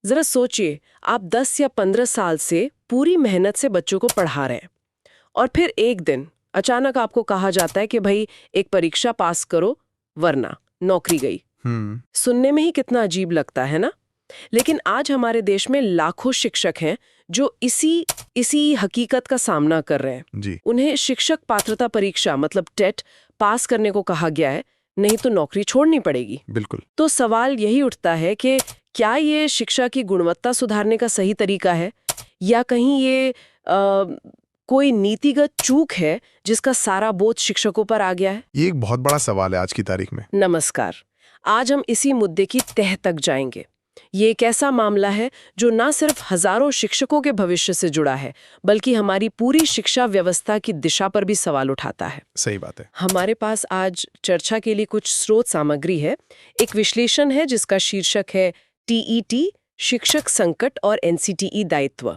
जरा सोचिए, आप 10 या 15 साल से पूरी मेहनत से बच्चों को पढ़ा रहे हैं और फिर एक दिन अचानक आपको कहा जाता है कि भाई एक परीक्षा पास करो वरना नौकरी गई। सुनने में ही कितना अजीब लगता है ना। लेकिन आज हमारे देश में लाखों शिक्षक हैं जो इसी हकीकत का सामना कर रहे हैं जी। उन्हें शिक्षक पात्रता परीक्षा मतलब टेट पास करने को कहा गया है, नहीं तो नौकरी छोड़नी पड़ेगी। बिल्कुल। तो सवाल यही उठता है कि क्या ये शिक्षा की गुणवत्ता सुधारने का सही तरीका है या कहीं ये कोई नीतिगत चूक है जिसका सारा बोझ शिक्षकों पर आ गया है? ये एक बहुत बड़ा सवाल है आज की तारीख में। नमस्कार, आज हम इसी मुद्दे की तह तक जाएंगे। ये एक ऐसा मामला है जो ना सिर्फ हजारों शिक्षकों के भविष्य से जुड़ा है बल्कि हमारी पूरी शिक्षा व्यवस्था की दिशा पर भी सवाल उठाता है। सही बात है। हमारे पास आज चर्चा के लिए कुछ स्रोत सामग्री है। एक विश्लेषण है जिसका शीर्षक है टीईटी शिक्षक संकट और एनसीटीई दायित्व।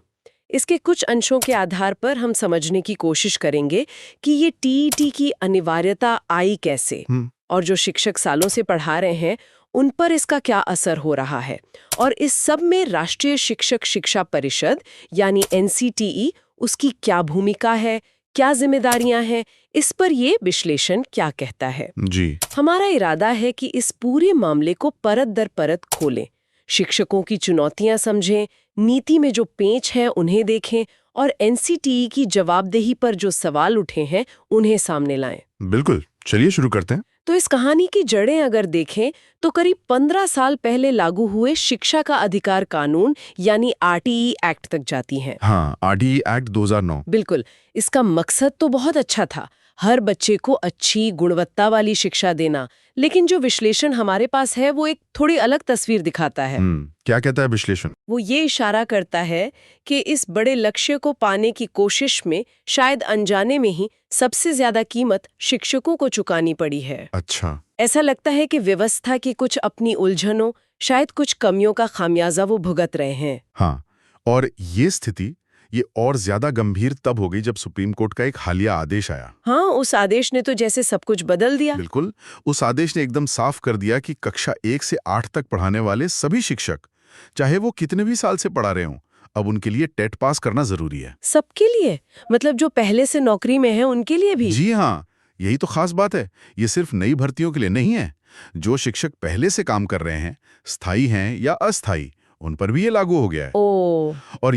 इसके कुछ अंशों के आधार पर हम समझने की कोशिश करेंगे कि ये टीईटी की अनिवार्यता आई कैसे और जो शिक्षक सालों से पढ़ा रहे हैं उन पर इसका क्या असर हो रहा है, और इस सब में राष्ट्रीय शिक्षक शिक्षा परिषद यानी एनसीटीई उसकी क्या भूमिका है, क्या जिम्मेदारियां हैं, इस पर ये विश्लेषण क्या कहता है। जी। हमारा इरादा है कि इस पूरे मामले को परत दर परत खोलें, शिक्षकों की चुनौतियां समझें, नीति में जो पेंच हैं उन्हें देखें और एनसीटीई की जवाबदेही पर जो सवाल उठे हैं उन्हें सामने लाएं। बिल्कुल, चलिए शुरू करते हैं। तो इस कहानी की जड़ें अगर देखें तो करीब 15 साल पहले लागू हुए शिक्षा का अधिकार कानून यानी आरटीई एक्ट तक जाती हैं। हाँ, आरटीई एक्ट 2009। बिल्कुल, इसका मकसद तो बहुत अच्छा था, हर बच्चे को अच्छी गुणवत्ता वाली शिक्षा देना, लेकिन जो विश्लेषण हमारे पास है वो एक थोड़ी अलग तस्वीर दिखाता है। क्या कहता है विश्लेषण? वो ये इशारा करता है कि इस बड़े लक्ष्य को पाने की कोशिश में शायद अनजाने में ही सबसे ज्यादा कीमत शिक्षकों को चुकानी पड़ी है। अच्छा। ऐसा लगता है कि व्यवस्था की कुछ अपनी उलझनों, शायद कुछ कमियों का खामियाजा वो भुगत रहे हैं। हाँ, और ये स्थिति ये और ज्यादा गंभीर तब हो गई जब सुप्रीम कोर्ट का एक हालिया आदेश आया। हाँ, उस आदेश ने तो जैसे सब कुछ बदल दिया। बिल्कुल, उस आदेश ने एकदम साफ कर दिया कि कक्षा 1 से 8 तक पढ़ाने वाले सभी शिक्षक, चाहे वो कितने भी साल से पढ़ा रहे हों, अब उनके लिए टेट पास करना जरूरी है। सबके लिए? मतलब जो पहले से नौकरी में है उनके लिए भी? जी हाँ, यही तो खास बात है। ये सिर्फ नई भर्तियों के लिए नहीं है, जो शिक्षक पहले से काम कर रहे हैं, स्थायी हैं या अस्थायी, उन पर भी ये लागू हो गया है। और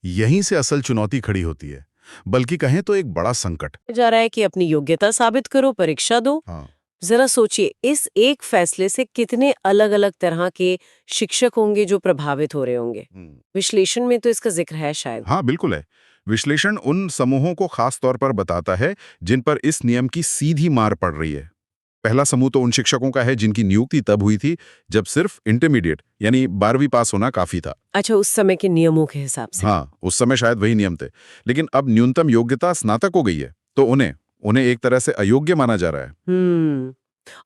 यहीं से असल चुनौती खड़ी होती है, बल्कि कहें तो एक बड़ा संकट जा रहा है कि अपनी योग्यता साबित करो, परीक्षा दो। हाँ। जरा सोचिए, इस एक फैसले से कितने अलग अलग तरह के शिक्षक होंगे जो प्रभावित हो रहे होंगे। विश्लेषण में तो इसका जिक्र है शायद। हाँ बिल्कुल है। विश्लेषण उन समूहों को खास तौर पर बताता है जिन पर इस नियम की सीधी मार पड़ रही है। पहला समूह तो उन शिक्षकों का है जिनकी नियुक्ति तब हुई थी जब सिर्फ इंटरमीडिएट यानी 12वीं पास होना काफी था। अच्छा, उस समय के नियमों के हिसाब से। हाँ, उस समय शायद वही नियम थे, लेकिन अब न्यूनतम योग्यता स्नातक हो गई है, तो उन्हें एक तरह से अयोग्य माना जा रहा है।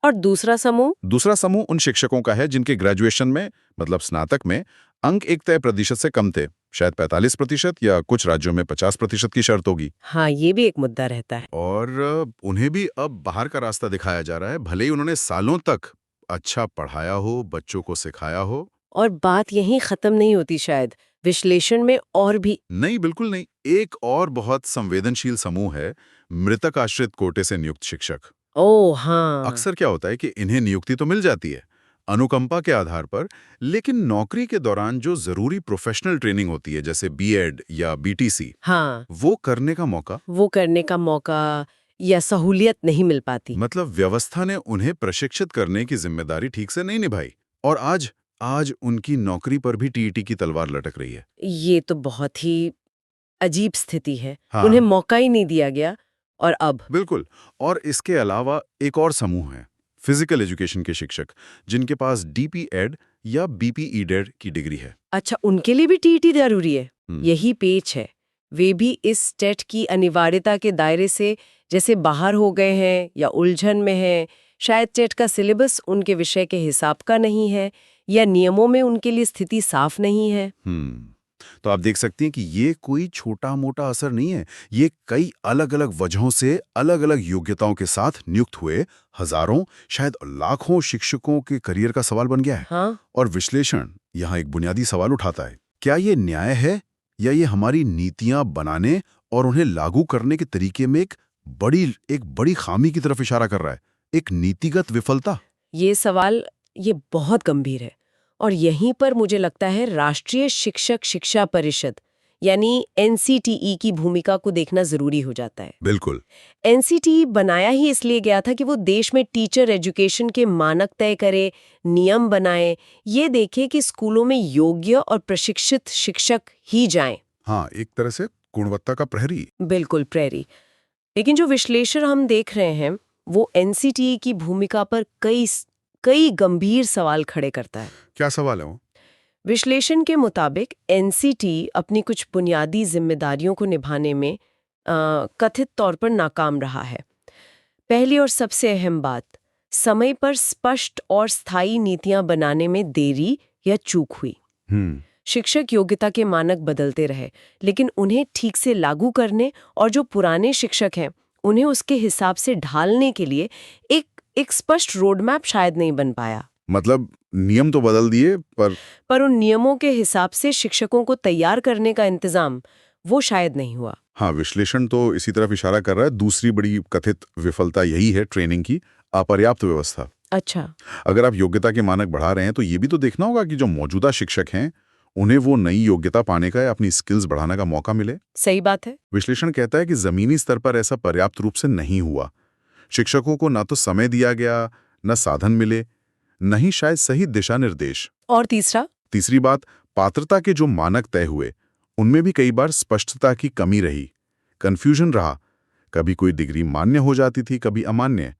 और दूसरा समूह उन शिक्षकों का है जिनके ग्रेजुएशन में मतलब स्नातक में अंक एक तय प्रतिशत से कम थे, शायद 45% या कुछ राज्यों में 50% की शर्त होगी। हाँ, ये भी एक मुद्दा रहता है। और उन्हें भी अब बाहर का रास्ता दिखाया जा रहा है, भले ही उन्होंने सालों तक अच्छा पढ़ाया हो, बच्चों को सिखाया हो। और बात यहीं खत्म नहीं होती शायद, विश्लेषण में और भी। नहीं, बिल्कुल नहीं। एक और बहुत संवेदनशील समूह है मृतक आश्रित कोटे से नियुक्त शिक्षक। ओह हाँ। अक्सर क्या होता है कि इन्हें नियुक्ति तो मिल जाती है अनुकंपा के आधार पर, लेकिन नौकरी के दौरान जो जरूरी प्रोफेशनल ट्रेनिंग होती है जैसे बीएड या बीटीसी, हाँ, वो करने का मौका या सहूलियत नहीं मिल पाती। मतलब व्यवस्था ने उन्हें प्रशिक्षित करने की जिम्मेदारी ठीक से नहीं निभाई, और आज उनकी नौकरी पर भी टीईटी की तलवार लटक रही है। ये तो बहुत ही अजीब स्थिति है। हाँ। उन्हें मौका ही नहीं दिया गया, और अब बिल्कुल। और इसके अलावा एक और समूह है फिजिकल एजुकेशन के शिक्षक जिनके पास डीपी एड या बीपीईडेड की डिग्री है। अच्छा, उनके लिए भी टीईटी जरूरी है। यही पेच है, वे भी इस टेट की अनिवार्यता के दायरे से जैसे बाहर हो गए हैं या उलझन में हैं। शायद टेट का सिलेबस उनके विषय के हिसाब का नहीं है या नियमों में उनके लिए स्थिति साफ नहीं है। तो आप देख सकते हैं कि ये कोई छोटा मोटा असर नहीं है, ये कई अलग अलग वजहों से अलग अलग योग्यताओं के साथ नियुक्त हुए हजारों शायद लाखों शिक्षकों के करियर का सवाल बन गया है। हाँ। और विश्लेषण यहाँ एक बुनियादी सवाल उठाता है, क्या ये न्याय है या ये हमारी नीतियां बनाने और उन्हें लागू करने के तरीके में एक बड़ी खामी की तरफ इशारा कर रहा है, एक नीतिगत विफलता? ये सवाल ये बहुत गंभीर है और यहीं पर मुझे लगता है राष्ट्रीय शिक्षक शिक्षा परिषद यानी एनसीटीई की भूमिका को देखना जरूरी हो जाता है। बिल्कुल। एनसीटीई बनाया ही इसलिए गया था कि वो देश में टीचर एजुकेशन के मानक तय करे, नियम बनाए, ये देखे कि स्कूलों में योग्य और प्रशिक्षित शिक्षक ही जाएं। हाँ, एक तरह से गुणवत्ता का प्रहरी। बिल्कुल प्रहरी। लेकिन जो विश्लेषण हम देख रहे हैं वो एनसीटीई की भूमिका पर कई गंभीर सवाल खड़े करता है। क्या सवाल है वो? विश्लेषण के मुताबिक एनसीटीई अपनी कुछ बुनियादी जिम्मेदारियों को निभाने में कथित तौर पर नाकाम रहा है। पहली और सबसे अहम बात, समय पर स्पष्ट और स्थायी नीतियां बनाने में देरी या चूक हुई। शिक्षक योग्यता के मानक बदलते रहे, लेकिन उन्हें ठीक से लागू करने और जो पुराने शिक्षक हैं उन्हें उसके हिसाब से ढालने के लिए एक स्पष्ट रोडमैप शायद नहीं बन पाया। मतलब नियम तो बदल दिए पर उन नियमों के हिसाब से शिक्षकों को तैयार करने का इंतजाम वो शायद नहीं हुआ। हाँ, विश्लेषण तो इसी तरफ इशारा कर रहा है। दूसरी बड़ी कथित विफलता यही है ट्रेनिंग की अपर्याप्त व्यवस्था। अच्छा। अगर आप योग्यता के मानक बढ़ा रहे हैं तो ये भी तो देखना होगा कि जो मौजूदा शिक्षक हैं उन्हें वो नई योग्यता पाने का या अपनी स्किल्स बढ़ाने का मौका मिले। सही बात है। विश्लेषण कहता है कि जमीनी स्तर पर ऐसा पर्याप्त रूप से नहीं हुआ। शिक्षकों को ना तो समय दिया गया, न साधन मिले, न ही शायद सही दिशा निर्देश। और तीसरी बात, पात्रता के जो मानक तय हुए उनमें भी कई बार स्पष्टता की कमी रही, कंफ्यूजन रहा। कभी कोई डिग्री मान्य हो जाती थी, कभी अमान्य।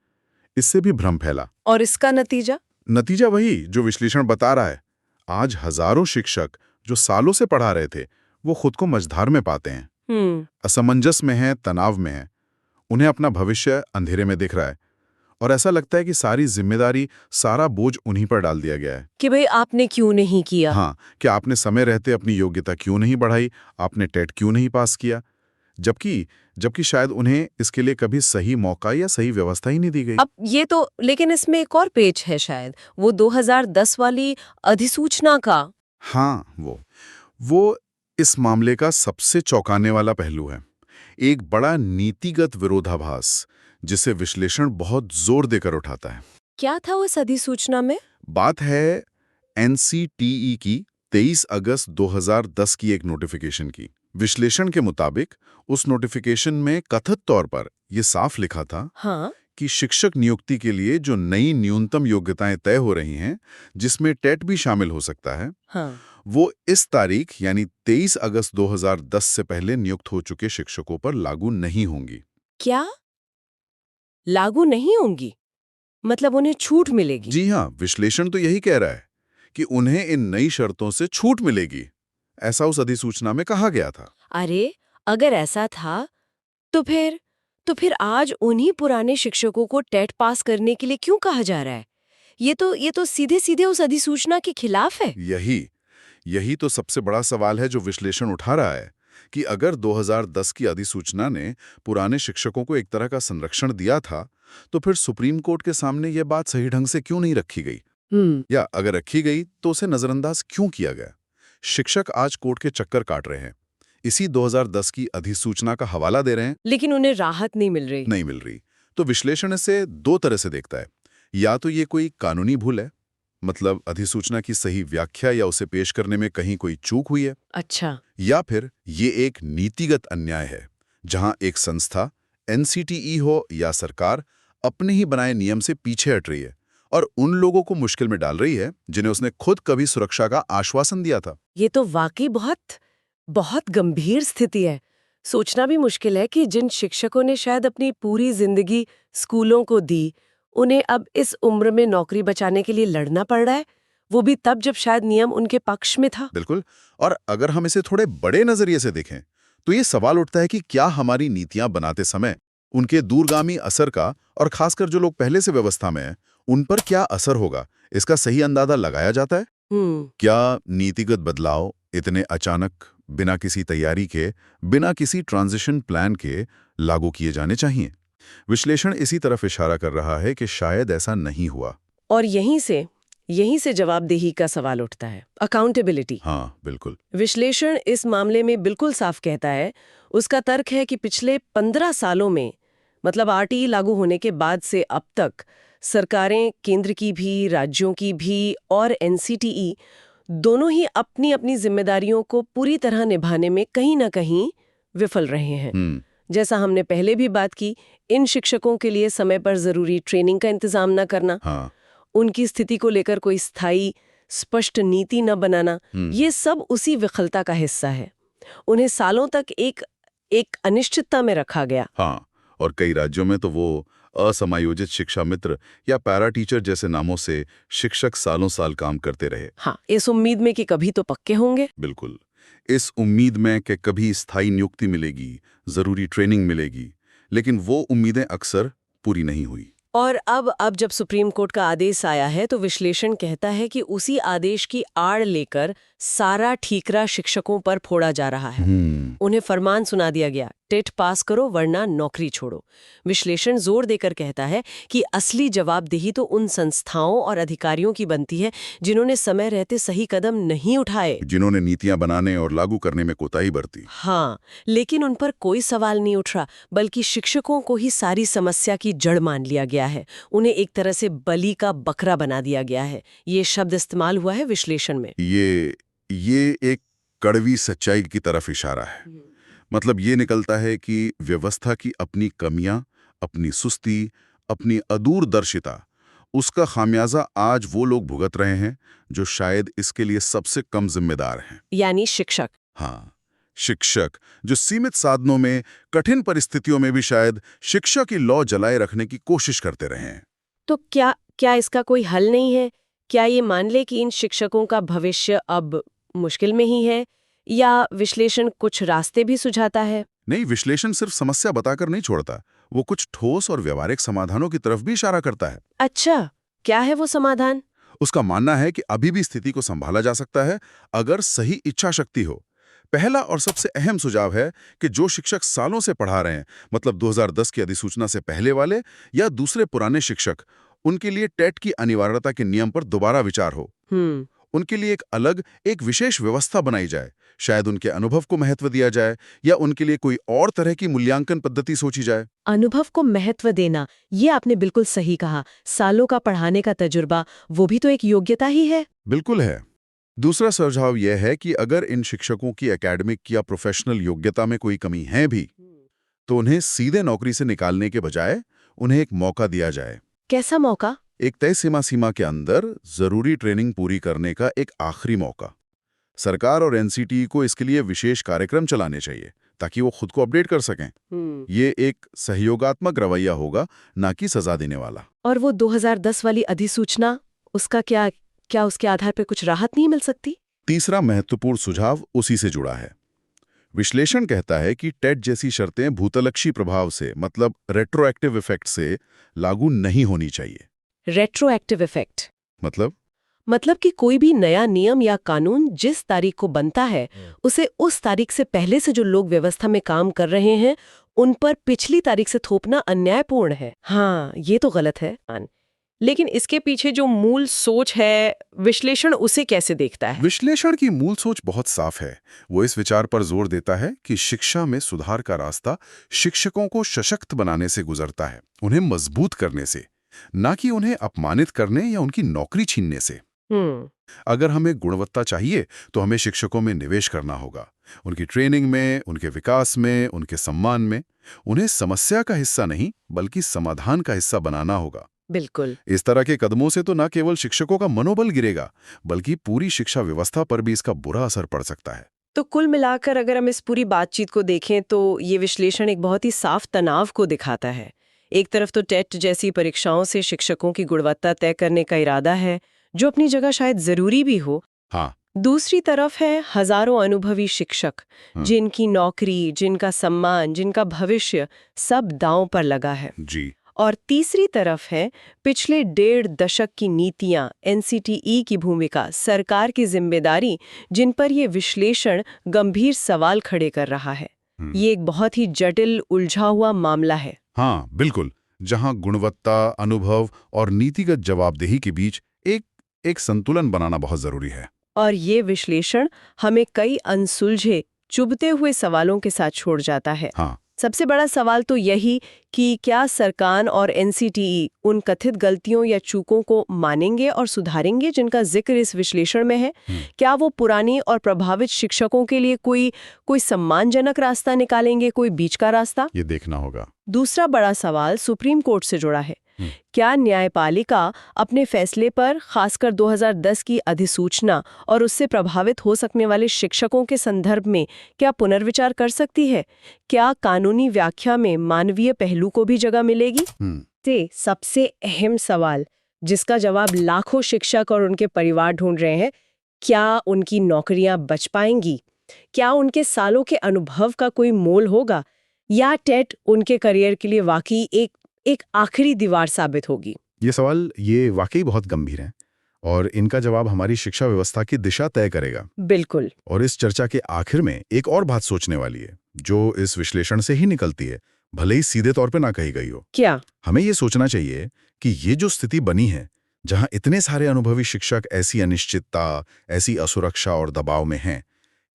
इससे भी भ्रम फैला। और इसका नतीजा वही जो विश्लेषण बता रहा है। आज हजारों शिक्षक जो सालों से पढ़ा रहे थे वो खुद को मझधार में पाते हैं, असमंजस में हैं, तनाव में हैं। उन्हें अपना भविष्य अंधेरे में दिख रहा है और ऐसा लगता है कि सारी जिम्मेदारी, सारा बोझ उन्हीं पर डाल दिया गया है कि भाई आपने क्यों नहीं किया। हाँ, कि आपने समय रहते अपनी योग्यता क्यों नहीं बढ़ाई, आपने टेट क्यों नहीं पास किया, जबकि शायद उन्हें इसके लिए कभी सही मौका या सही व्यवस्था ही नहीं दी गई। अब ये तो, लेकिन इसमें एक और पेच है शायद, वो 2010 वाली अधिसूचना का। हाँ, वो इस मामले का सबसे चौंकाने वाला पहलू है। एक बड़ा नीतिगत विरोधाभास जिसे विश्लेषण बहुत जोर देकर उठाता है। क्या था उस अधिसूचना में? बात है एनसीटीई की 23 अगस्त 2010 की एक नोटिफिकेशन की। विश्लेषण के मुताबिक उस नोटिफिकेशन में कथित तौर पर यह साफ लिखा था हाँ? कि शिक्षक नियुक्ति के लिए जो नई न्यूनतम योग्यताएं तय हो रही हैं, जिसमें टेट भी शामिल हो सकता है, हाँ। वो इस तारीख यानी 23 अगस्त 2010 से पहले नियुक्त हो चुके शिक्षकों पर लागू नहीं होंगी। क्या लागू नहीं होंगी? मतलब उन्हें छूट मिलेगी? जी हाँ, विश्लेषण तो यही कह रहा है कि उन्हें इन नई शर्तों से छूट मिलेगी। ऐसा उस अधिसूचना में कहा गया था। अरे, अगर ऐसा था तो फिर आज उन्हीं पुराने शिक्षकों को टेट पास करने के लिए क्यों कहा जा रहा है? ये तो सीधे सीधे उस अधिसूचना के खिलाफ है। यही तो सबसे बड़ा सवाल है जो विश्लेषण उठा रहा है कि अगर 2010 की अधिसूचना ने पुराने शिक्षकों को एक तरह का संरक्षण दिया था, तो फिर सुप्रीम कोर्ट के सामने यह बात सही ढंग से क्यों नहीं रखी गई? या अगर रखी गई तो उसे नजरअंदाज क्यों किया गया? शिक्षक आज कोर्ट के चक्कर काट रहे हैं, इसी 2010 की अधिसूचना का हवाला दे रहे हैं, लेकिन उन्हें राहत नहीं मिल रही। तो विश्लेषण इसे दो तरह से देखता है। या तो ये कोई कानूनी भूल है, मतलब अधिसूचना की सही व्याख्या या उसे पेश करने में कहीं कोई चूक हुई है। अच्छा। या फिर ये एक नीतिगत अन्याय है, जहां एक संस्था, एनसीटीई हो या सरकार, अपने ही बनाए नियम से पीछे हट रही है और उन लोगों को मुश्किल में डाल रही है जिन्हें उसने खुद कभी सुरक्षा का आश्वासन दिया था। ये तो वाकई बहुत गंभीर स्थिति है। सोचना भी मुश्किल है कि जिन शिक्षकों ने शायद अपनी पूरी जिंदगी स्कूलों को दी, उन्हें अब इस उम्र में नौकरी बचाने के लिए लड़ना पड़ रहा है, वो भी तब जब शायद नियम उनके पक्ष में था। बिल्कुल। और अगर हम इसे थोड़े बड़े नजरिए से देखें तो ये सवाल उठता है कि क्या हमारी नीतियां बनाते समय उनके दूरगामी असर का, और खासकर जो लोग पहले से व्यवस्था में हैं, उन पर क्या असर होगा, इसका सही अंदाजा लगाया जाता है? क्या नीतिगत बदलाव इतने अचानक, बिना किसी तैयारी के, बिना किसी ट्रांजिशन प्लान के लागू किए जाने चाहिए। विश्लेषण इसी तरफ इशारा कर रहा है कि शायद ऐसा नहीं हुआ। और यहीं से जवाबदेही का सवाल उठता है, अकाउंटेबिलिटी। हाँ, बिल्कुल। विश्लेषण इस मामले में बिल्कुल साफ कहता है, उसका तर्क है कि पिछले 15 सालों में, मतलब आरटीई लागू होने के बाद से अब तक, सरकारें, केंद्र की भी, राज्यों की भी और एनसीटीई दोनों ही अपनी अपनी जिम्मेदारियों को पूरी तरह निभाने में कहीं ना कहीं विफल रहे हैं। जैसा हमने पहले भी बात की, इन शिक्षकों के लिए समय पर जरूरी ट्रेनिंग का इंतजाम न करना, हाँ। उनकी स्थिति को लेकर कोई स्थायी स्पष्ट नीति न बनाना, ये सब उसी विफलता का हिस्सा है। उन्हें सालों तक एक अनिश्चितता में रखा गया। हाँ, और कई राज्यों में तो वो असमायोजित शिक्षा मित्र या पैरा टीचर जैसे नामों से शिक्षक सालों साल काम करते रहे। हाँ, इस उम्मीद में कि कभी तो पक्के होंगे। बिल्कुल, इस उम्मीद में कि कभी स्थायी नियुक्ति मिलेगी, जरूरी ट्रेनिंग मिलेगी, लेकिन वो उम्मीदें अक्सर पूरी नहीं हुई। और अब जब सुप्रीम कोर्ट का आदेश आया है तो विश्लेषण कहता है कि उसी आदेश की आड़ लेकर सारा ठीकरा शिक्षकों पर फोड़ा जा रहा है। उन्हें फरमान सुना दिया गया, टेट पास करो वरना नौकरी छोड़ो। विश्लेषण जोर देकर कहता है कि असली जवाबदेही तो उन संस्थाओं और अधिकारियों की बनती है जिन्होंने समय रहते सही कदम नहीं उठाए, जिन्होंने नीतियां बनाने और लागू करने में कोताही बरती। हाँ, लेकिन उन पर कोई सवाल नहीं उठ रहा, बल्कि शिक्षकों को ही सारी समस्या की जड़ मान लिया गया है। उन्हें एक तरह से बलि का बकरा बना दिया गया है। ये शब्द इस्तेमाल हुआ है विश्लेषण में। ये एक कड़वी सच्चाई की तरफ इशारा है। मतलब ये निकलता है कि व्यवस्था की अपनी कमियां, अपनी सुस्ती, अपनी अदूरदर्शिता, उसका खामियाजा आज वो लोग भुगत रहे हैं जो शायद इसके लिए सबसे कम जिम्मेदार हैं। यानी शिक्षक। हाँ, शिक्षक जो सीमित साधनों में, कठिन परिस्थितियों में भी शायद शिक्षा की लौ जलाए रखने की कोशिश करते रहे हैं। तो क्या इसका कोई हल नहीं है? क्या ये मान ले कि इन शिक्षकों का भविष्य अब मुश्किल में ही है, या विश्लेषण कुछ रास्ते भी सुझाता है? नहीं, विश्लेषण सिर्फ समस्या बताकर नहीं छोड़ता, वो कुछ ठोस और व्यवहारिक समाधानों की तरफ भी इशारा करता है। अच्छा, क्या है वो समाधान? उसका मानना है कि अभी भी स्थिति को संभाला जा सकता है अगर सही इच्छा शक्ति हो। पहला और सबसे अहम सुझाव है कि जो शिक्षक सालों से पढ़ा रहे हैं, मतलब 2010 की अधिसूचना से पहले वाले या दूसरे पुराने शिक्षक, उनके लिए टेट की अनिवार्यता के नियम पर दोबारा विचार हो। उनके लिए एक विशेष व्यवस्था बनाई जाए, शायद उनके अनुभव को महत्व दिया जाए या उनके लिए कोई और तरह की मूल्यांकन पद्धति सोची जाए। अनुभव को महत्व देना, ये आपने बिल्कुल सही कहा। सालों का पढ़ाने का तजुर्बा, वो भी तो एक योग्यता ही है। बिल्कुल है। दूसरा सुझाव यह है कि अगर इन शिक्षकों की एकेडमिक या प्रोफेशनल योग्यता में कोई कमी है भी, तो उन्हें सीधे नौकरी से निकालने के बजाय उन्हें एक मौका दिया जाए। कैसा मौका? एक तय सीमा के अंदर जरूरी ट्रेनिंग पूरी करने का एक आखिरी मौका। सरकार और एनसीटीई को इसके लिए विशेष कार्यक्रम चलाने चाहिए ताकि वो खुद को अपडेट कर सकें। ये एक सहयोगात्मक रवैया होगा, ना कि सजा देने वाला। और वो 2010 वाली अधिसूचना, उसका क्या उसके आधार पर कुछ राहत नहीं मिल सकती? तीसरा महत्वपूर्ण सुझाव उसी से जुड़ा है। विश्लेषण कहता है कि टेट जैसी शर्तें भूतलक्षी प्रभाव से, मतलब रेट्रोएक्टिव इफेक्ट से लागू नहीं होनी चाहिए। रेट्रोएक्टिव इफेक्ट मतलब कि कोई भी नया नियम या कानून जिस तारीख को बनता है, उसे उस तारीख से पहले से जो लोग व्यवस्था में काम कर रहे हैं उन पर पिछली तारीख से थोपना अन्यायपूर्ण है। हाँ, ये तो गलत है। लेकिन इसके पीछे जो मूल सोच है, विश्लेषण उसे कैसे देखता है? विश्लेषण की मूल सोच बहुत साफ है। वो इस विचार पर जोर देता है कि शिक्षा में सुधार का रास्ता शिक्षकों को सशक्त बनाने से गुजरता है, उन्हें मजबूत करने से, ना कि उन्हें अपमानित करने या उनकी नौकरी छीनने से। अगर हमें गुणवत्ता चाहिए तो हमें शिक्षकों में निवेश करना होगा, उनकी ट्रेनिंग में, उनके विकास में, उनके सम्मान में। उन्हें समस्या का हिस्सा नहीं बल्कि समाधान का हिस्सा बनाना होगा। बिल्कुल। इस तरह के कदमों से तो न केवल शिक्षकों का मनोबल गिरेगा, बल्कि पूरी शिक्षा व्यवस्था पर भी इसका बुरा असर पड़ सकता है। तो कुल मिलाकर अगर हम इस पूरी बातचीत को देखें तो ये विश्लेषण एक बहुत ही साफ तनाव को दिखाता है। एक तरफ तो टेट जैसी परीक्षाओं से शिक्षकों की गुणवत्ता तय करने का इरादा है, जो अपनी जगह शायद जरूरी भी हो। हाँ। दूसरी तरफ है हजारों अनुभवी शिक्षक, जिनकी नौकरी, जिनका सम्मान, जिनका भविष्य सब दांव पर लगा है। जी। और तीसरी तरफ है पिछले 1.5 दशक की नीतियां, एनसीटीई की भूमिका, सरकार की जिम्मेदारी, जिन पर ये विश्लेषण गंभीर सवाल खड़े कर रहा है। ये एक बहुत ही जटिल, उलझा हुआ मामला है। हाँ, बिल्कुल, जहां गुणवत्ता, अनुभव और नीतिगत जवाबदेही के बीच एक संतुलन बनाना बहुत जरूरी है। और ये विश्लेषण हमें कई अनसुलझे, चुभते हुए सवालों के साथ छोड़ जाता है। हाँ। सबसे बड़ा सवाल तो यही कि क्या सरकार और एनसीटीई उन कथित गलतियों या चूकों को मानेंगे और सुधारेंगे जिनका जिक्र इस विश्लेषण में है? क्या वो पुरानी और प्रभावित शिक्षकों के लिए कोई सम्मानजनक रास्ता निकालेंगे, कोई बीच का रास्ता? ये देखना होगा। दूसरा बड़ा सवाल सुप्रीम कोर्ट से जुड़ा है। क्या न्यायपालिका अपने फैसले पर, खासकर 2010 की अधिसूचना और उससे प्रभावित हो सकने वाले शिक्षकों के संदर्भ में, क्या पुनर्विचार कर सकती है? क्या कानूनी व्याख्या में मानवीय पहलू को भी जगह मिलेगी? से सबसे अहम सवाल, जिसका जवाब लाखों शिक्षक और उनके परिवार ढूंढ रहे हैं, क्या उनकी नौकरियां बच पाएंगी? क्या उनके सालों के अनुभव का कोई मोल होगा? या टेट उनके करियर के लिए वाकई एक आखिरी दीवार साबित होगी? ये सवाल ये वाकई बहुत गंभीर हैं और इनका जवाब हमारी शिक्षा व्यवस्था की दिशा तय करेगा। बिल्कुल। और इस चर्चा के आखिर में एक और बात सोचने वाली है, जो इस विश्लेषण से ही निकलती है, भले ही सीधे तौर पे ना कही गई हो। क्या? हमें ये सोचना चाहिए कि ये जो स्थिति बनी है, जहां इतने सारे अनुभवी शिक्षक ऐसी अनिश्चितता, ऐसी असुरक्षा और दबाव में हैं,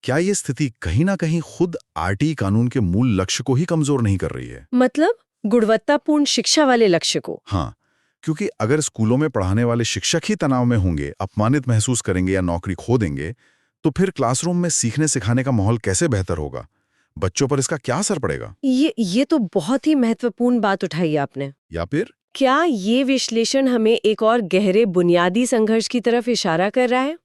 क्या ये स्थिति कहीं ना कहीं खुद आरटीई कानून के मूल लक्ष्य को ही कमजोर नहीं कर रही है? मतलब गुणवत्तापूर्ण शिक्षा वाले लक्ष्य को? हाँ, क्योंकि अगर स्कूलों में पढ़ाने वाले शिक्षक ही तनाव में होंगे, अपमानित महसूस करेंगे या नौकरी खो देंगे, तो फिर क्लासरूम में सीखने सिखाने का माहौल कैसे बेहतर होगा? बच्चों पर इसका क्या असर पड़ेगा? ये तो बहुत ही महत्वपूर्ण बात उठाई आपने। या फिर क्या ये विश्लेषण हमें एक और गहरे बुनियादी संघर्ष की तरफ इशारा कर रहा है?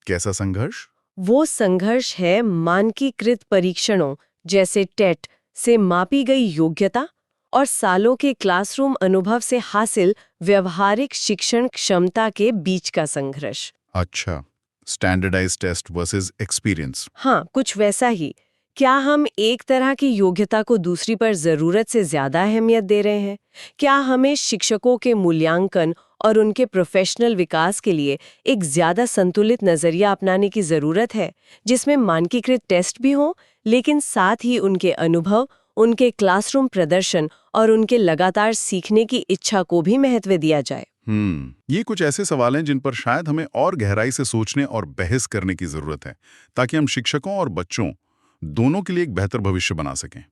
कैसा संघर्ष? वो संघर्ष है मानकीकृत परीक्षणों जैसे टेट से मापी गई योग्यता और सालों के क्लासरूम अनुभव से हासिल व्यवहारिक शिक्षण क्षमता के बीच का संघर्ष। अच्छा, स्टैंडर्डाइज्ड टेस्ट वर्सेस एक्सपीरियंस। हाँ, कुछ वैसा ही। क्या हम एक तरह की योग्यता को दूसरी पर जरूरत से ज्यादा अहमियत दे रहे हैं? क्या हमें शिक्षकों के मूल्यांकन और उनके प्रोफेशनल विकास के लिए एक ज्यादा संतुलित नजरिया अपनाने की जरूरत है, जिसमें मानकीकृत टेस्ट भी हों, लेकिन साथ ही उनके अनुभव, उनके क्लासरूम प्रदर्शन और उनके लगातार सीखने की इच्छा को भी महत्व दिया जाए? ये कुछ ऐसे सवाल हैं जिन पर शायद हमें और गहराई से सोचने और बहस करने की जरूरत है, ताकि हम शिक्षकों और बच्चों दोनों के लिए एक बेहतर भविष्य बना सकें।